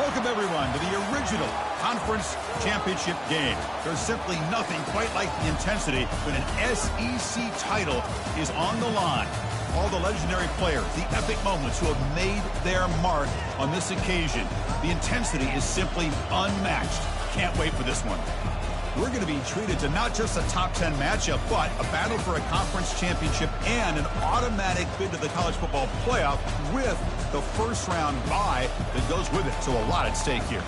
Welcome, everyone, to the original conference championship game. There's simply nothing quite like the intensity when an SEC title is on the line. All the legendary players, the epic moments who have made their mark on this occasion. The intensity is simply unmatched. Can't wait for this one. We're going to be treated to not just a top 10 matchup, but a battle for a conference championship and an automatic bid to the college football playoff with the first round bye that goes with it. So a lot at stake here,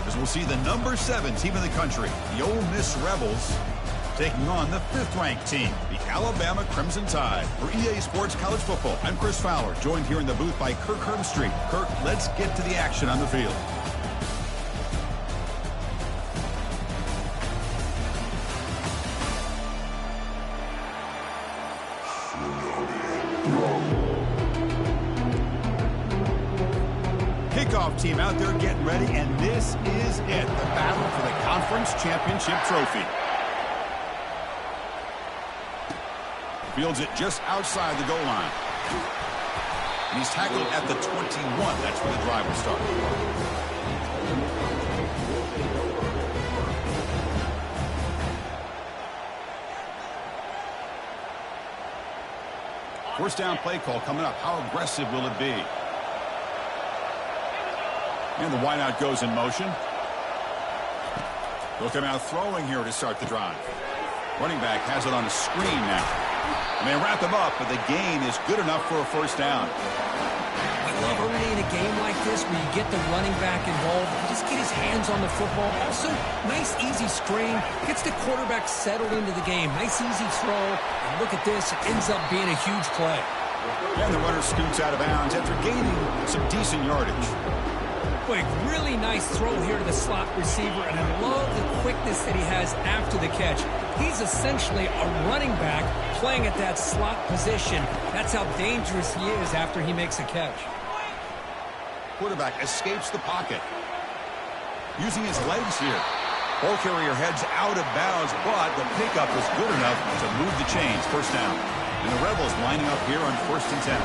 as we'll see the number 7 team in the country, the Ole Miss Rebels, taking on the 5th-ranked team, the Alabama Crimson Tide. For EA Sports College Football, I'm Chris Fowler, joined here in the booth by Kirk Herbstreit. Kirk, let's get to the action on the field. Kickoff team out there getting ready, and this is it, the battle for the conference championship trophy. Fields it just outside the goal line. And he's tackled at the 21. That's where the drive will start. First down play call coming up. How aggressive will it be? And the wideout goes in motion. They'll come out throwing here to start the drive. Running back has it on a screen now. And they wrap him up, but the gain is good enough for a first down. I love early in a game like this where you get the running back involved, just get his hands on the football. Also, nice easy screen, gets the quarterback settled into the game. Nice easy throw, and look at this, it ends up being a huge play. And the runner scoots out of bounds after gaining some decent yardage. Quick, really nice throw here to the slot receiver, and I love the quickness that he has after the catch. He's essentially a running back playing at that slot position. That's how dangerous he is after he makes a catch. Quarterback escapes the pocket. Using his legs here. Ball carrier heads out of bounds, but the pickup is good enough to move the chains. First down. And the Rebels lining up here on 1st and 10.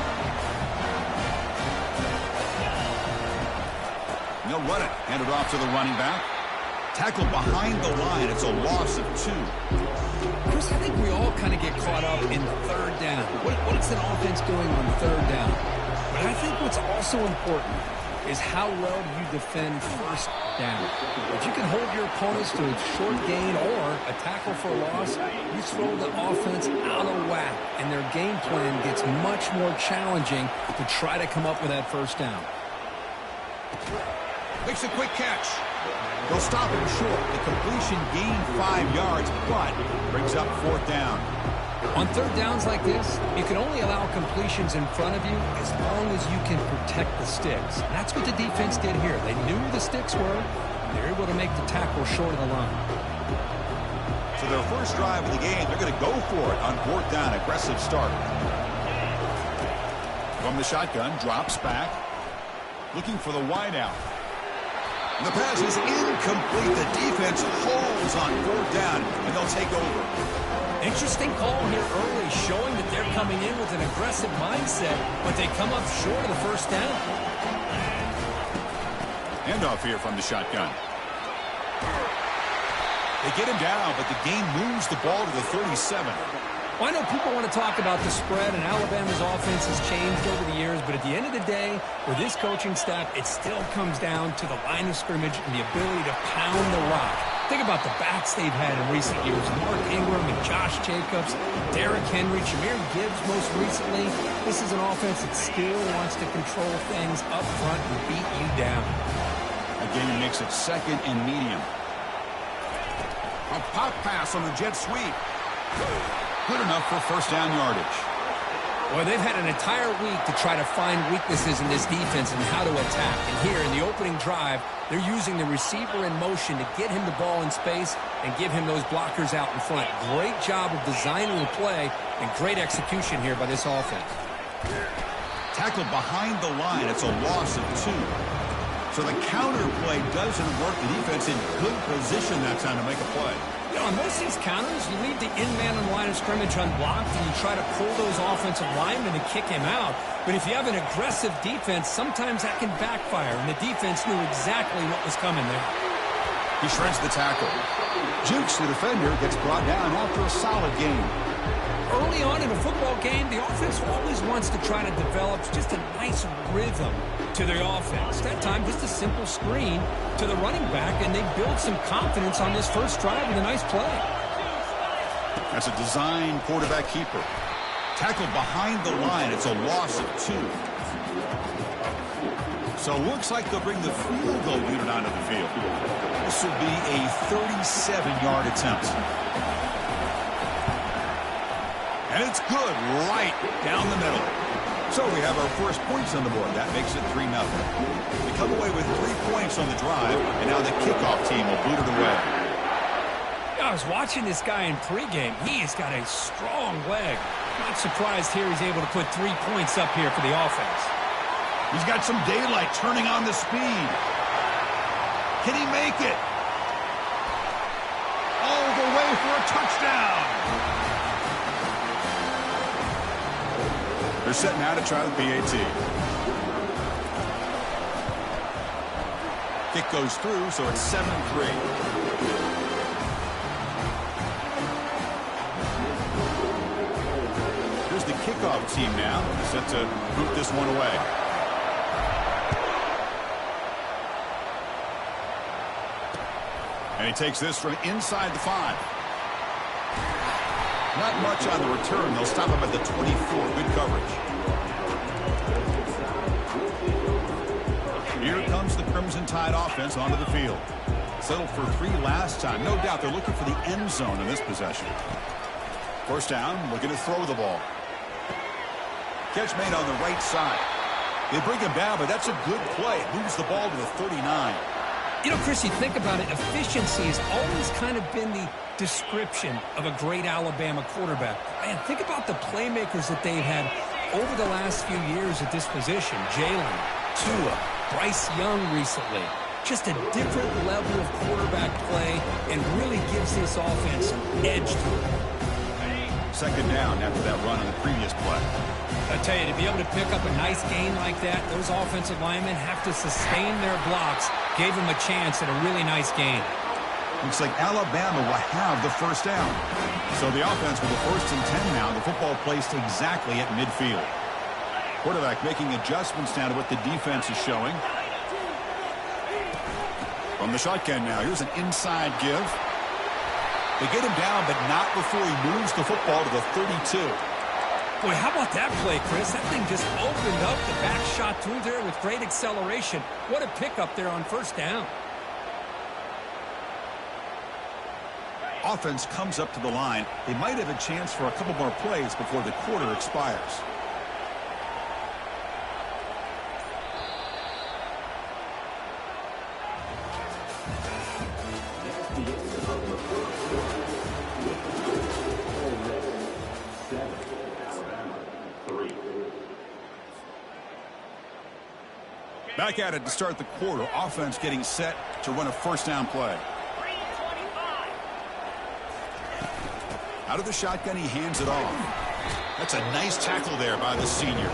They'll run it. Hand it off to the running back. Tackled behind the line. It's a loss of 2. Chris, I think we all kind of get caught up in third down. What is an offense doing on third down? But I think what's also important is how well you defend first down. If you can hold your opponents to a short gain or a tackle for a loss, you throw the offense out of whack, and their game plan gets much more challenging to try to come up with that first down. Makes a quick catch. They'll stop him short. The completion gained 5 yards, but brings up 4th down. On third downs like this, you can only allow completions in front of you as long as you can protect the sticks. And that's what the defense did here. They knew where the sticks were, and they're able to make the tackle short of the line. So their first drive of the game, they're going to go for it on 4th down. Aggressive start. From the shotgun, drops back. Looking for the wideout. The pass is incomplete. The defense holds on 4th down, and they'll take over. Interesting call here early, showing that they're coming in with an aggressive mindset, but they come up short of the first down. Handoff here from the shotgun. They get him down, but the gain moves the ball to the 37. Well, I know people want to talk about the spread, and Alabama's offense has changed over the years, but at the end of the day, with this coaching staff, it still comes down to the line of scrimmage and the ability to pound the rock. Think about the backs they've had in recent years. Mark Ingram and Josh Jacobs, Derrick Henry, Jahmyr Gibbs most recently. This is an offense that still wants to control things up front and beat you down. Again, he makes it 2nd and medium. A pop pass on the jet sweep. Good enough for first down yardage. Well, they've had an entire week to try to find weaknesses in this defense and how to attack. And here in the opening drive, they're using the receiver in motion to get him the ball in space and give him those blockers out in front. Great job of designing the play and great execution here by this offense. Tackled behind the line. It's a loss of 2. So the counter play doesn't work. The defense in good position that time to make a play. On most of these counters, you leave the in-man on the line of scrimmage unblocked, and you try to pull those offensive linemen to kick him out. But if you have an aggressive defense, sometimes that can backfire, and the defense knew exactly what was coming there. He shreds the tackle. Jukes, the defender, gets brought down after a solid game. Early on in a football game, the offense always wants to try to develop just a nice rhythm to their offense. That time, just a simple screen to the running back, and they build some confidence on this first drive with a nice play. That's a design quarterback keeper. Tackled behind the line. It's a loss of 2. So it looks like they'll bring the field goal unit onto the field. This will be a 37-yard attempt. And it's good right down the middle. So we have our first points on the board. That makes it 3-0. We come away with 3 points on the drive, and now the kickoff team will boot it away. I was watching this guy in pregame. He has got a strong leg. Not surprised here he's able to put 3 points up here for the offense. He's got some daylight turning on the speed. Can he make it? All the way for a touchdown. They're set now to try the PAT. Kick goes through, so it's 7-3. Here's the kickoff team now, set to boot this one away. And he takes this from inside the 5. Not much on the return. They'll stop him at the 24. Good coverage. Here comes the Crimson Tide offense onto the field. Settled for 3 last time. No doubt they're looking for the end zone in this possession. First down, looking to throw the ball. Catch made on the right side. They bring him down, but that's a good play. It moves the ball to the 39. You know, Chris, you think about it, efficiency has always kind of been the description of a great Alabama quarterback. Man, think about the playmakers that they've had over the last few years at this position. Jalen, Tua, Bryce Young recently. Just a different level of quarterback play and really gives this offense an edge to it. Second down after that run on the previous play. I tell you, to be able to pick up a nice gain like that, those offensive linemen have to sustain their blocks. Gave them a chance at a really nice gain. Looks like Alabama will have the first down. So the offense with the 1st and 10 now. The football placed exactly at midfield. Quarterback making adjustments now to what the defense is showing. From the shotgun now, here's an inside give. They get him down, but not before he moves the football to the 32. Boy, how about that play, Chris? That thing just opened up. The back shot through there with great acceleration. What a pickup there on first down. Offense comes up to the line. They might have a chance for a couple more plays before the quarter expires. Back at it to start the quarter. Offense getting set to run a first down play. Out of the shotgun, he hands it off. That's a nice tackle there by the senior.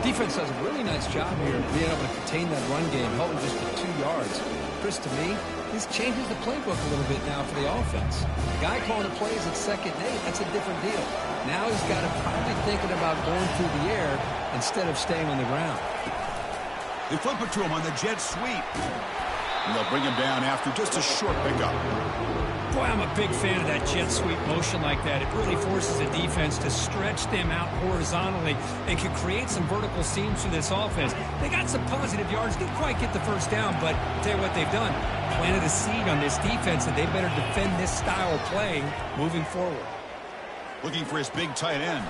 Defense does a really nice job here of being able to contain that run game, holding just for 2 yards. Chris, to me, this changes the playbook a little bit now for the offense. The guy calling the plays at 2nd and 8, that's a different deal. Now he's got to probably thinking about going through the air instead of staying on the ground. They flip it to him on the jet sweep. And they'll bring him down after just a short pickup. Boy, I'm a big fan of that jet sweep motion like that. It really forces the defense to stretch them out horizontally and can create some vertical seams for this offense. They got some positive yards. Didn't quite get the first down, but I'll tell you what they've done. Planted a seed on this defense, and they better defend this style of playing moving forward. Looking for his big tight end.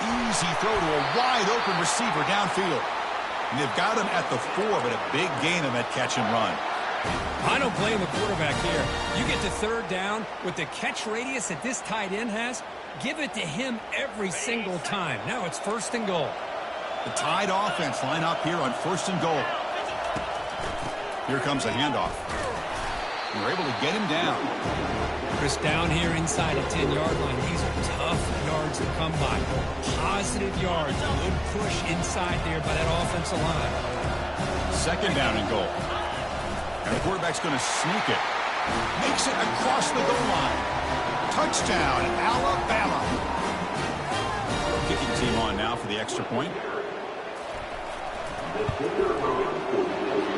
Easy throw to a wide-open receiver downfield. And they've got him at the 4, but a big gain on that catch and run. I don't blame the quarterback here. You get to 3rd down with the catch radius that this tight end has, give it to him every single time. Now it's 1st and goal. The Tide offense line up here on 1st and goal. Here comes a handoff. And we're able to get him down. Chris, down here inside the 10-yard line, these are tough yards to come by. Positive yards, a good push inside there by that offensive line. Second down and goal. And the quarterback's going to sneak it. Makes it across the goal line. Touchdown, Alabama. Kicking team on now for the extra point.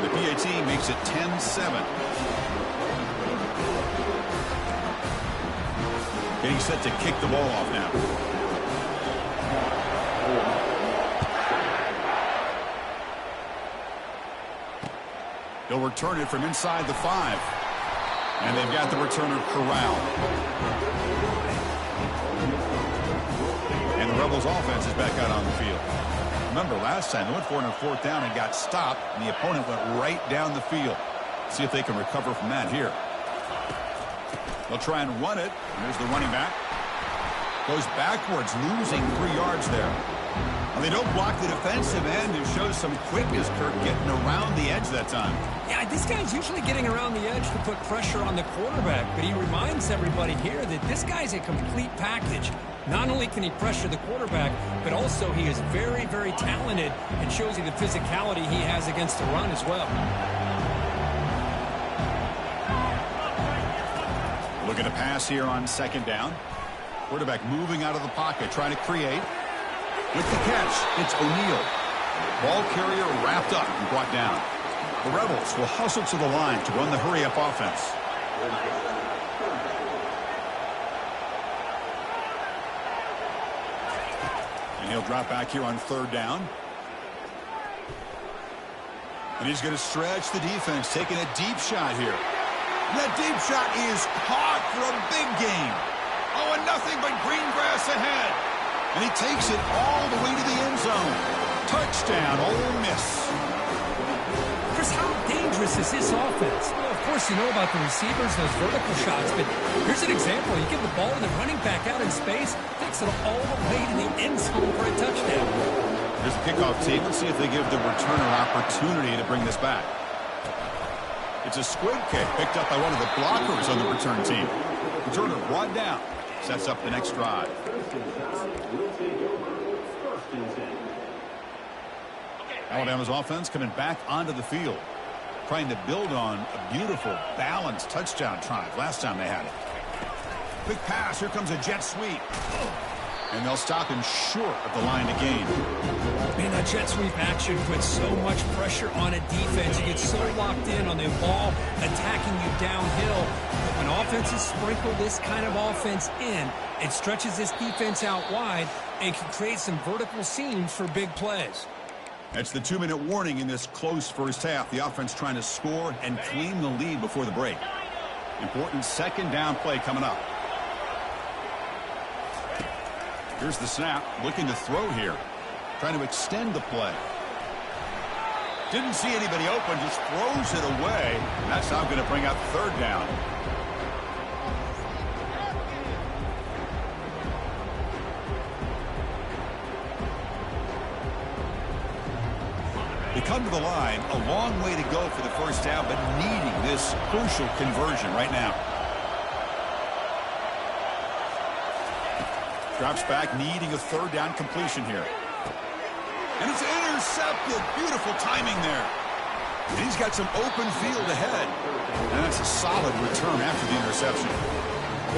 The PAT makes it 10-7. Getting set to kick the ball off now. They'll return it from inside the 5. And they've got the returner corralled. And the Rebels offense is back out on the field. Remember, last time they went for it on 4th down and got stopped, and the opponent went right down the field. See if they can recover from that here. They'll try and run it. And there's the running back. Goes backwards, losing 3 yards there. And they don't block the defensive end. It shows some quickness, Kirk, getting around the edge that time. Yeah, this guy's usually getting around the edge to put pressure on the quarterback, but he reminds everybody here that this guy's a complete package. Not only can he pressure the quarterback, but also he is very, very talented and shows you the physicality he has against the run as well. Looking to pass here on 2nd down. Quarterback moving out of the pocket, trying to create. With the catch, it's O'Neal. Ball carrier wrapped up and brought down. The Rebels will hustle to the line to run the hurry-up offense. And he'll drop back here on 3rd down. And he's going to stretch the defense, taking a deep shot here. And that deep shot is caught for a big gain. Oh, and nothing but green grass ahead. And he takes it all the way to the end zone. Touchdown, Ole Miss. Chris, how dangerous is this offense? Well, of course, you know about the receivers, those vertical shots, but here's an example. You give the ball to the running back out in space, takes it all the way to the end zone for a touchdown. Here's the kickoff team. Let's see if they give the returner opportunity to bring this back. It's a squib kick picked up by one of the blockers on the return team. Returner brought down. Sets up the next drive. Alabama's offense coming back onto the field, trying to build on a beautiful, balanced touchdown drive last time they had it. Quick pass. Here comes a jet sweep. And they'll stop him short of the line to gain. Man, that jet sweep action puts so much pressure on a defense. You get so locked in on the ball attacking you downhill. But when offenses sprinkle this kind of offense in, it stretches this defense out wide and can create some vertical seams for big plays. That's the 2-minute warning in this close first half. The offense trying to score and claim the lead before the break. Important 2nd down play coming up. Here's the snap, looking to throw here. Trying to extend the play. Didn't see anybody open, just throws it away. And that's now going to bring up 3rd down. They come to the line, a long way to go for the first down, but needing this crucial conversion right now. Drops back, needing a 3rd down completion here. And it's intercepted. Beautiful timing there. And he's got some open field ahead. And that's a solid return after the interception.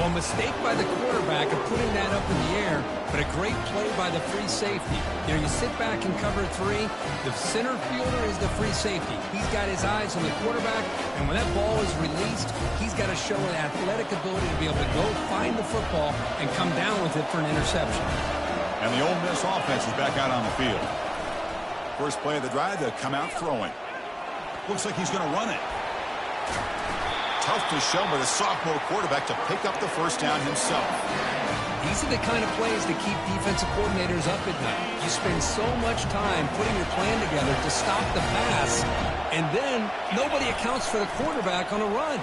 Well, mistake by the quarterback of putting that up in the air, but a great play by the free safety. You know, you sit back and cover 3. The center fielder is the free safety. He's got his eyes on the quarterback, and when that ball is released, he's got to show an athletic ability to be able to go find the football and come down with it for an interception. And the Ole Miss offense is back out on the field. First play of the drive, they'll come out throwing. Looks like he's going to run it. Tough to show by the sophomore quarterback to pick up the first down himself. These are the kind of plays that keep defensive coordinators up at night. You spend so much time putting your plan together to stop the pass, and then nobody accounts for the quarterback on a run.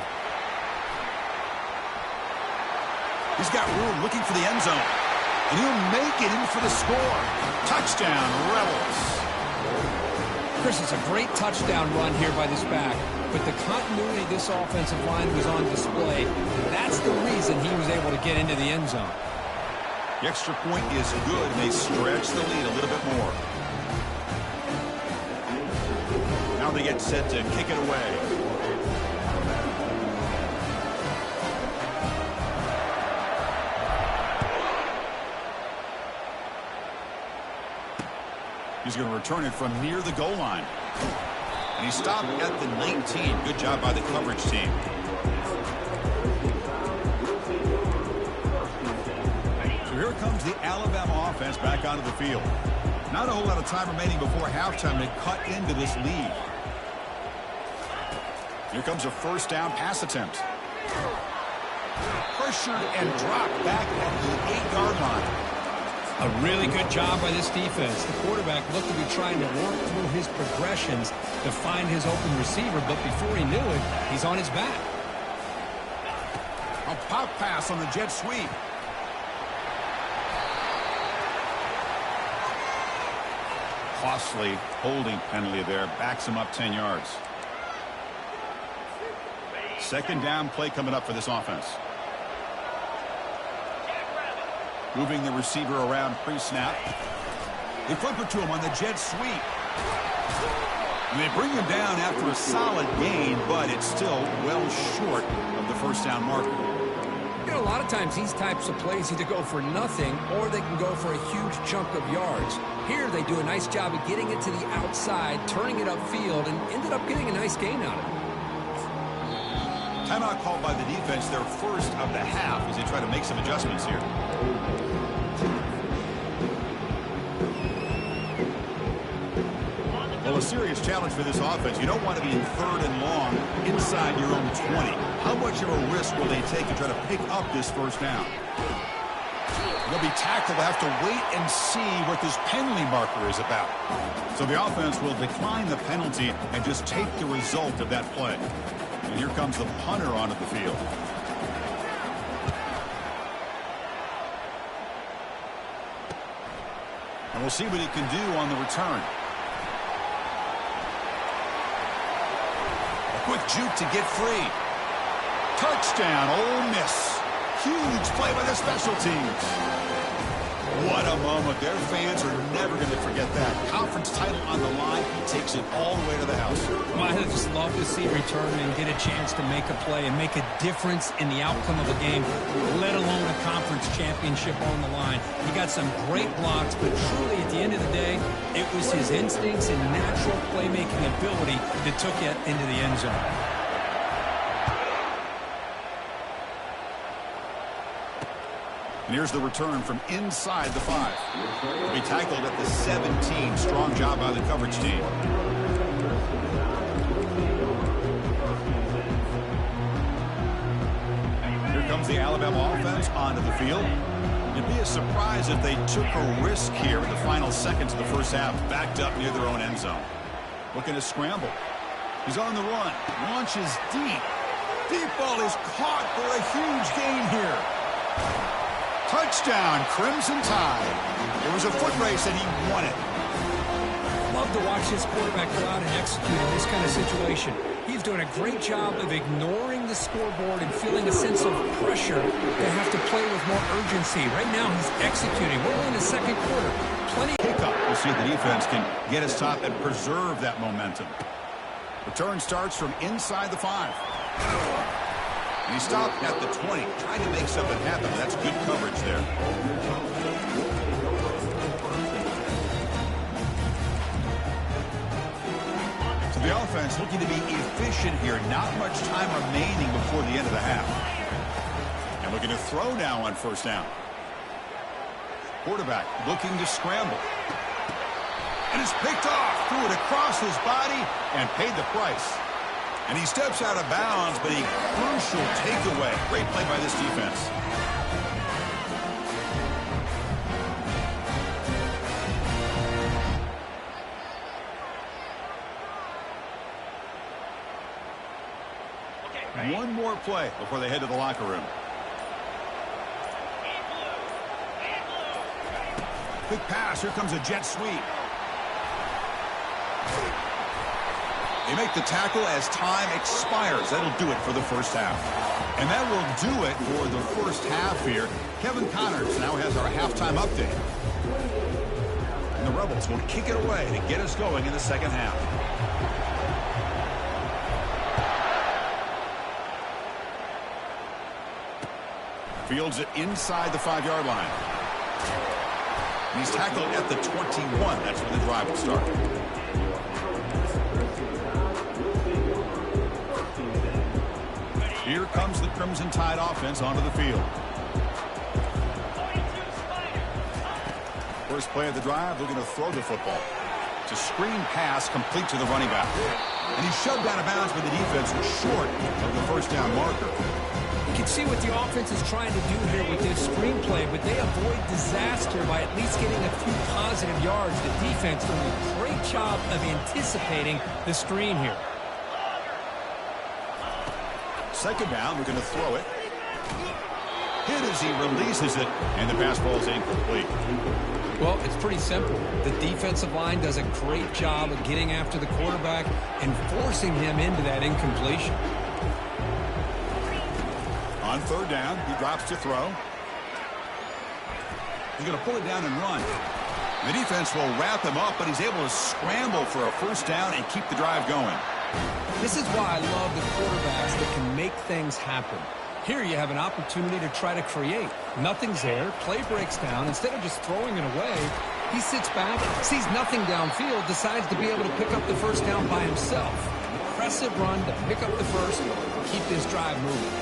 He's got room looking for the end zone, and he'll make it in for the score. Touchdown, Rebels. Chris, it's a great touchdown run here by this back, but the continuity of this offensive line was on display. That's the reason he was able to get into the end zone. The extra point is good, and they stretch the lead a little bit more. Now they get set to kick it away. He's going to return it from near the goal line. And he stopped at the 19. Good job by the coverage team. So here comes the Alabama offense back onto the field. Not a whole lot of time remaining before halftime to cut into this lead. Here comes a first down pass attempt. Pressured and dropped back at the 8-yard line. A really good job by this defense. The quarterback looked to be trying to work through his progressions to find his open receiver, but before he knew it, he's on his back. A pop pass on the jet sweep. Costly holding penalty there. Backs him up 10 yards. Second down play coming up for this offense. Moving the receiver around pre-snap. They flip it to him on the jet sweep. And they bring him down after a solid gain, but it's still well short of the first down marker. You know, a lot of times these types of plays either go for nothing or they can go for a huge chunk of yards. Here they do a nice job of getting it to the outside, turning it upfield, and ended up getting a nice gain out of it. Timeout called by the defense, their first of the half, as they try to make some adjustments here. Well, a serious challenge for this offense. You don't want to be in third and long inside your own 20. How much of a risk will they take to try to pick up this first down? They'll be tackled. They'll have to wait and see what this penalty marker is about. So the offense will decline the penalty and just take the result of that play. And here comes the punter onto the field. And we'll see what he can do on the return. A quick juke to get free. Touchdown, Ole Miss. Huge play by the special teams. What a moment. Their fans are never going to forget that. Conference title on the line. He takes it all the way to the house. Well, I just love to see return and get a chance to make a play and make a difference in the outcome of a game, let alone a conference championship on the line. He got some great blocks, but truly at the end of the day, it was his instincts and natural playmaking ability that took it into the end zone. And here's the return from inside the 5. He'll be tackled at the 17. Strong job by the coverage team. Here comes the Alabama offense onto the field. It'd be a surprise if they took a risk here in the final seconds of the first half, backed up near their own end zone. Looking to scramble. He's on the run. Launches deep. Deep ball is caught for a huge gain here. Touchdown, Crimson Tide. It was a foot race and he won it. Love to watch this quarterback go out and execute in this kind of situation. He's doing a great job of ignoring the scoreboard and feeling a sense of pressure to have to play with more urgency. Right now he's executing. We're only in the second quarter. Plenty of pickup. We'll see if the defense can get his top and preserve that momentum. Return starts from inside the 5. And he stopped at the 20, trying to make something happen. That's good coverage there. So the offense looking to be efficient here. Not much time remaining before the end of the half. And looking to throw now on first down. Quarterback looking to scramble. And it's picked off. Threw it across his body and paid the price. And he steps out of bounds, but a crucial takeaway. Great play by this defense. One more play before they head to the locker room. Quick pass. Here comes a jet sweep. They make the tackle as time expires. That'll do it for the first half. And that will do it for the first half here. Kevin Connors now has our halftime update. And the Rebels will kick it away to get us going in the second half. Fields it inside the 5-yard line. And he's tackled at the 21. That's when the drive will start. Here comes the Crimson Tide offense onto the field. First play of the drive, they're going to throw the football. It's a screen pass complete to the running back. And he's shoved out of bounds, but the defense was short of the first down marker. You can see what the offense is trying to do here with this screenplay, but they avoid disaster by at least getting a few positive yards. The defense doing a great job of anticipating the screen here. Second down, we're going to throw it. Hit as he releases it, and the pass ball is incomplete. Well, it's pretty simple. The defensive line does a great job of getting after the quarterback and forcing him into that incompletion. On third down, he drops to throw. He's going to pull it down and run. The defense will wrap him up, but he's able to scramble for a first down and keep the drive going. This is why I love the quarterbacks that can make things happen. Here you have an opportunity to try to create. Nothing's there. Play breaks down. Instead of just throwing it away, he sits back, sees nothing downfield, decides to be able to pick up the first down by himself. Impressive run to pick up the first, keep this drive moving.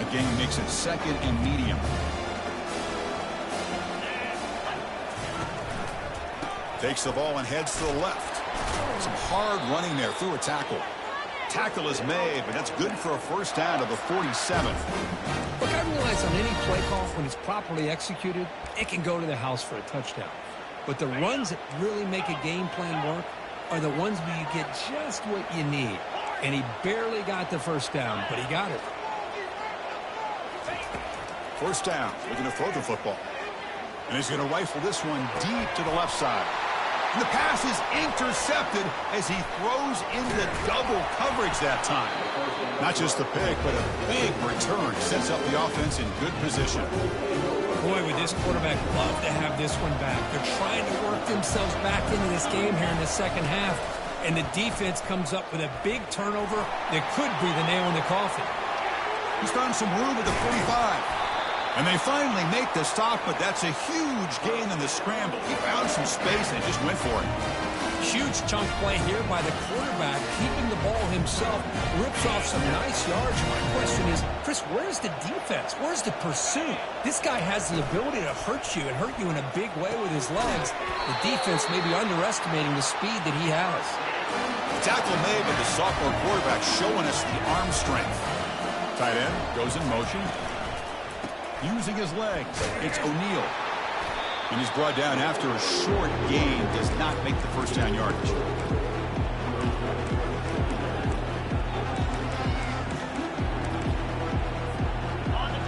Again, he makes it second and medium. Takes the ball and heads to the left. Some hard running there through a tackle. Tackle is made, but that's good for a first down to the 47th. Look, I realize on any play call, when it's properly executed, it can go to the house for a touchdown. But the runs that really make a game plan work are the ones where you get just what you need. And he barely got the first down, but he got it. First down. We're going to throw the football. And he's going to rifle this one deep to the left side. And the pass is intercepted as he throws into double coverage that time. Not just the pick, but a big return sets up the offense in good position. Boy, would this quarterback love to have this one back. They're trying to work themselves back into this game here in the second half. And the defense comes up with a big turnover that could be the nail in the coffin. He's found some room at the 45. And they finally make the stop, but that's a huge gain in the scramble. He found some space and just went for it. Huge chunk play here by the quarterback, keeping the ball himself, rips off some nice yards. My question is, Chris, where's the defense? Where's the pursuit? This guy has the ability to hurt you and hurt you in a big way with his legs. The defense may be underestimating the speed that he has. The tackle made by the sophomore quarterback showing us the arm strength. Tight end goes in motion. Using his legs, it's O'Neal. And he's brought down after a short gain, does not make the first down yardage.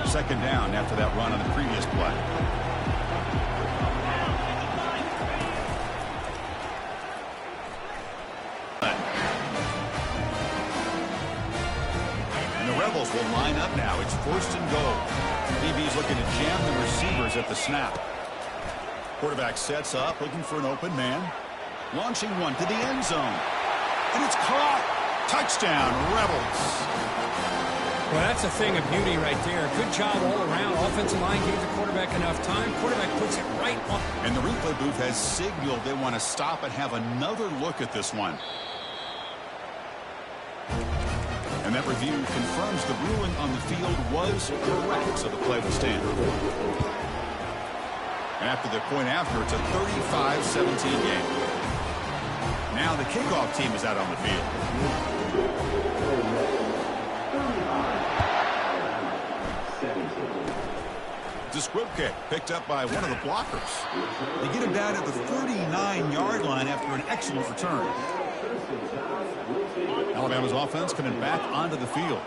Second down after that run on the previous play. And the Rebels will line up now. It's first and goal. DB's looking to jam the receivers at the snap. Quarterback sets up, looking for an open man. Launching one to the end zone. And it's caught. Touchdown, Rebels. Well, that's a thing of beauty right there. Good job all around. Offensive line gave the quarterback enough time. Quarterback puts it right on. And the replay booth has signaled they want to stop and have another look at this one. And that review confirms the ruling on the field was correct, so the play will stand. And after the point after, it's a 35-17 game. Now the kickoff team is out on the field. The squib kick picked up by one of the blockers. They get him down at the 39-yard line after an excellent return. Alabama's offense coming back onto the field.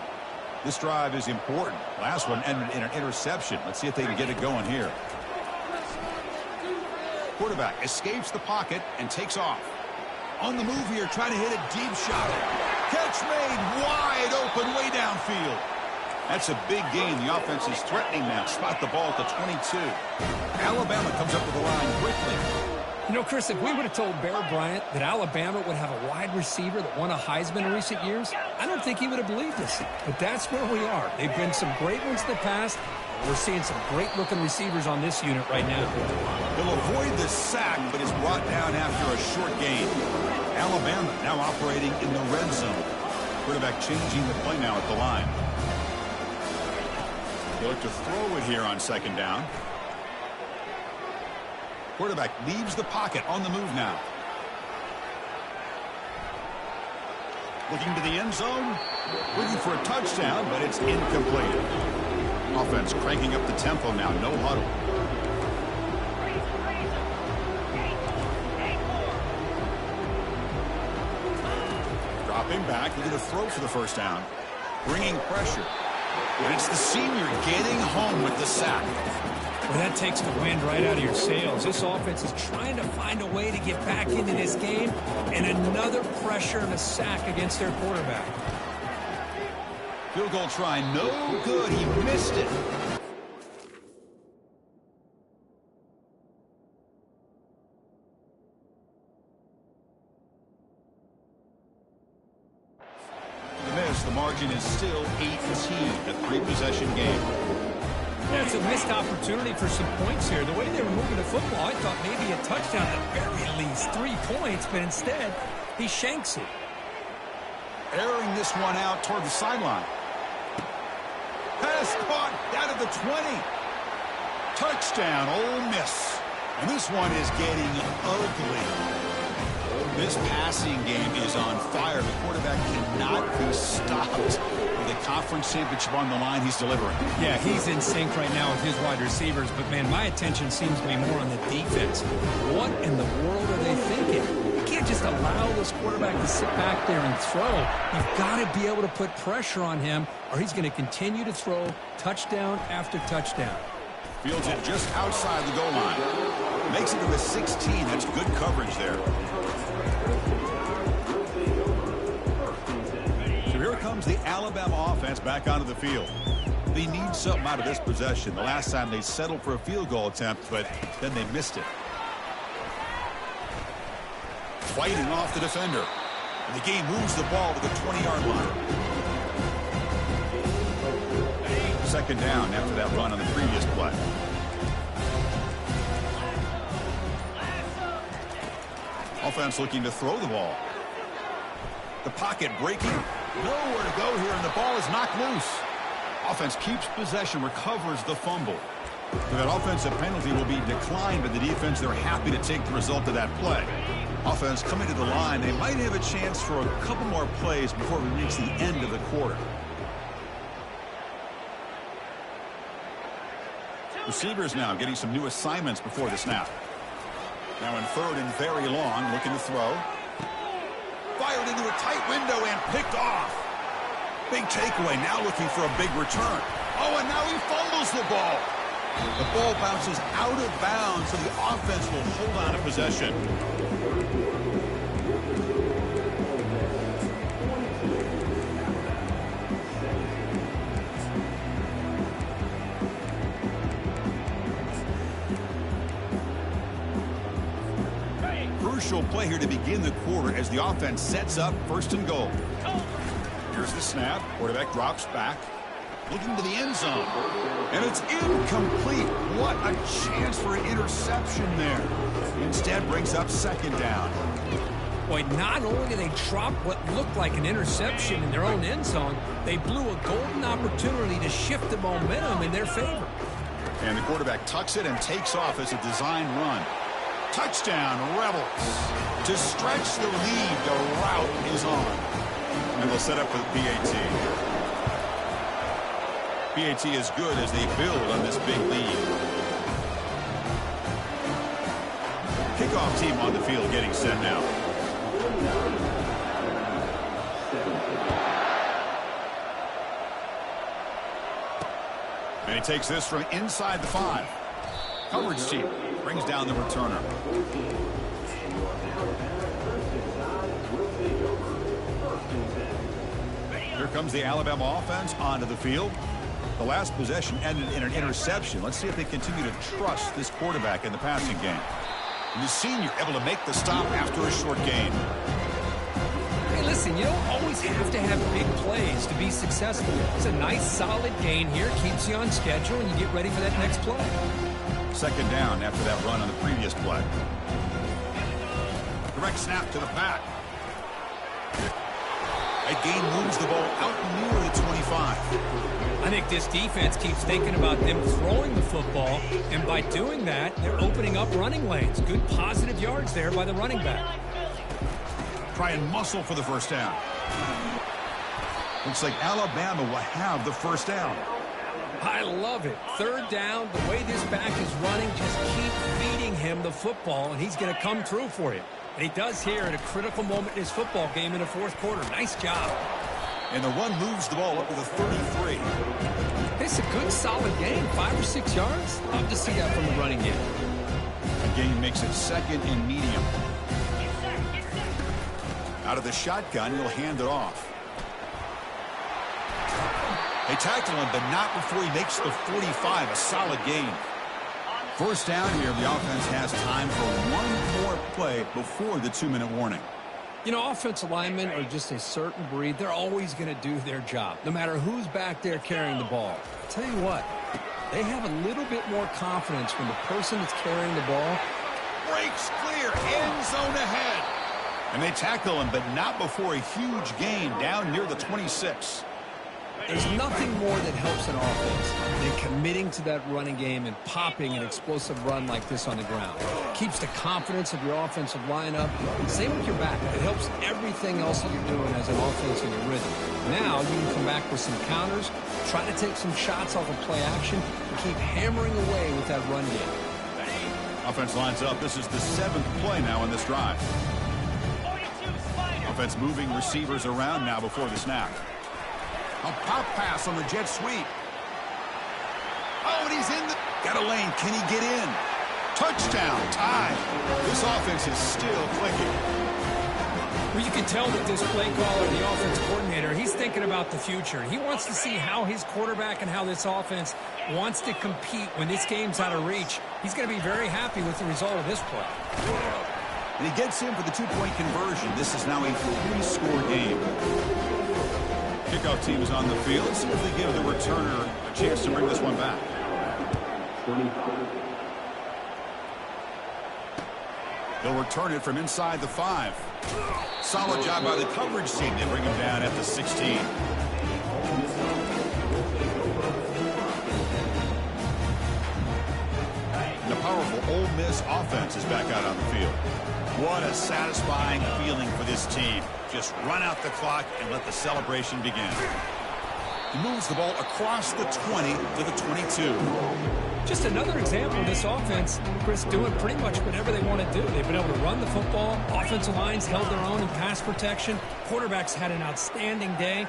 This drive is important. Last one ended in an interception. Let's see if they can get it going here. Quarterback escapes the pocket and takes off. On the move here, trying to hit a deep shot. Catch made, wide open, way downfield. That's a big gain. The offense is threatening now. Spot the ball at the 22. Alabama comes up with the line quickly. You know, Chris, if we would have told Bear Bryant that Alabama would have a wide receiver that won a Heisman in recent years, I don't think he would have believed us. But that's where we are. They've been some great ones in the past. We're seeing some great-looking receivers on this unit right now. He'll avoid the sack, but is brought down after a short gain. Alabama now operating in the red zone. Quarterback changing the play now at the line. He'll look to throw it here on second down. Quarterback leaves the pocket on the move now. Looking to the end zone. Looking for a touchdown, but it's incomplete. Offense cranking up the tempo now. No huddle. Dropping back. Looking to throw for the first down. Bringing pressure. And it's the senior getting home with the sack. Well, that takes the wind right out of your sails. This offense is trying to find a way to get back into this game, and another pressure and a sack against their quarterback. Field goal try, no good. He missed it. The miss, the margin is still 18, a three-possession game. Yeah, it's a missed opportunity for some points here. The way they were moving the football, I thought maybe a touchdown at very least 3 points, but instead, he shanks it. Airing this one out toward the sideline. Pass caught down at the 20. Touchdown, Ole Miss. And this one is getting ugly. This passing game is on fire. The quarterback cannot be stopped. With a conference championship on the line, he's delivering. Yeah, he's in sync right now with his wide receivers, but, man, my attention seems to be more on the defense. What in the world are they thinking? You can't just allow this quarterback to sit back there and throw. You've got to be able to put pressure on him, or he's going to continue to throw touchdown after touchdown. Fields it just outside the goal line. Makes it to a 16. That's good coverage there. So here comes the Alabama offense back onto the field. They need something out of this possession. The last time they settled for a field goal attempt, but then they missed it. Fighting off the defender. And the game moves the ball to the 20-yard line. Second down after that run on the previous play. Offense looking to throw the ball. The pocket breaking. Nowhere to go here, and the ball is knocked loose. Offense keeps possession, recovers the fumble. That offensive penalty will be declined by the defense. They're happy to take the result of that play. Offense coming to the line. They might have a chance for a couple more plays before we reach the end of the quarter. Receivers now getting some new assignments before the snap. Now in third and very long, looking to throw. Fired into a tight window and picked off. Big takeaway, now looking for a big return. Oh, and now he fumbles the ball. The ball bounces out of bounds, so the offense will hold on to possession. Crucial play here to begin the quarter as the offense sets up first and goal. Here's the snap. Quarterback drops back. Looking to the end zone. And it's incomplete. What a chance for an interception there. Instead brings up second down. Boy, not only did they drop what looked like an interception in their own end zone, they blew a golden opportunity to shift the momentum in their favor. And the quarterback tucks it and takes off as a design run. Touchdown, Rebels. To stretch the lead, the route is on. And they'll set up for the PAT. PAT is good as they build on this big lead. Kickoff team on the field getting set now. And he takes this from inside the 5. Coverage team brings down the returner. comes the Alabama offense onto the field. The last possession ended in an interception. Let's see if they continue to trust this quarterback in the passing game. And the senior able to make the stop after a short gain. Hey, listen, you don't always have to have big plays to be successful. It's a nice, solid gain here. Keeps you on schedule, and you get ready for that next play. Second down after that run on the previous play. Direct snap to the back. That gain moves the ball out near the 25. I think this defense keeps thinking about them throwing the football, and by doing that, they're opening up running lanes. Good positive yards there by the running back. Try and muscle for the first down. Looks like Alabama will have the first down. I love it. Third down, the way this back is running, just keep feeding him the football, and he's going to come through for you. And he does here at a critical moment in his football game in the fourth quarter. Nice job. And the run moves the ball up to the 33. It's a good, solid gain. 5 or 6 yards. Love to see that from the running game. A gain makes it second and medium. Out of the shotgun, he'll hand it off. They tackle him, but not before he makes the 45. A solid gain. First down here, the offense has time for one more play before the 2-minute warning. You know, offensive linemen are just a certain breed. They're always going to do their job, no matter who's back there carrying the ball. I'll tell you what, they have a little bit more confidence when the person that's carrying the ball breaks clear, end zone ahead. And they tackle him, but not before a huge gain down near the 26. There's nothing more that helps an offense than committing to that running game and popping an explosive run like this on the ground. Keeps the confidence of your offensive lineup. Same with your back. It helps everything else that you're doing as an offense in your rhythm. Now you can come back with some counters, try to take some shots off of play action, and keep hammering away with that run game. Offense lines up. This is the 7th play now in this drive. Offense moving receivers around now before the snap. A pop pass on the jet sweep. Oh, and he's in the... Got a lane. Can he get in? Touchdown. Tie. This offense is still clicking. Well, you can tell that this play caller, the offense coordinator, he's thinking about the future. He wants to see how his quarterback and how this offense wants to compete when this game's out of reach. He's going to be very happy with the result of this play. And he gets in for the 2-point conversion. This is now a 3-score game. Kickoff team is on the field. Let's see if they give the returner a chance to bring this one back. They'll return it from inside the 5. Solid job by the coverage team. They bring him down at the 16. And the powerful Ole Miss offense is back out on the field. What a satisfying feeling for this team. Just run out the clock and let the celebration begin. He moves the ball across the 20 to the 22. Just another example of this offense, Chris, doing pretty much whatever they want to do. They've been able to run the football. Offensive lines held their own in pass protection. Quarterbacks had an outstanding day.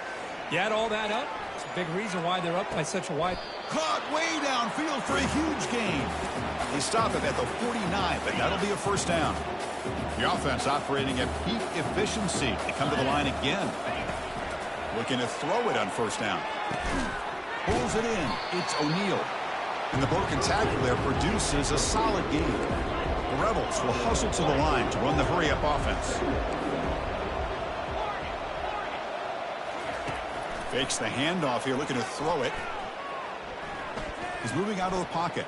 You add all that up, it's a big reason why they're up by such a wide... Caught way downfield for a huge gain. They stop him at the 49, but that'll be a first down. The offense operating at peak efficiency. They come to the line again. Looking to throw it on first down. Pulls it in. It's O'Neal. And the broken tackle there produces a solid gain. The Rebels will hustle to the line to run the hurry-up offense. Fakes the handoff here, looking to throw it. He's moving out of the pocket.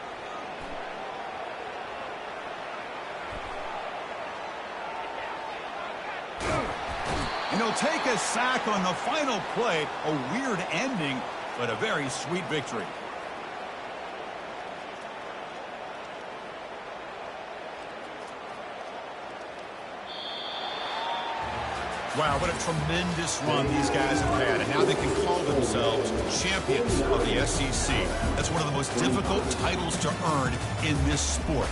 And he'll take a sack on the final play. A weird ending, but a very sweet victory. Wow, what a tremendous run these guys have had, and now they can call themselves champions of the SEC. That's one of the most difficult titles to earn in this sport.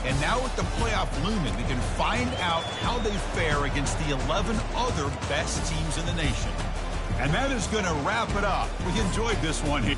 And now with the playoff looming, we can find out how they fare against the 11 other best teams in the nation. And that is going to wrap it up. We enjoyed this one here.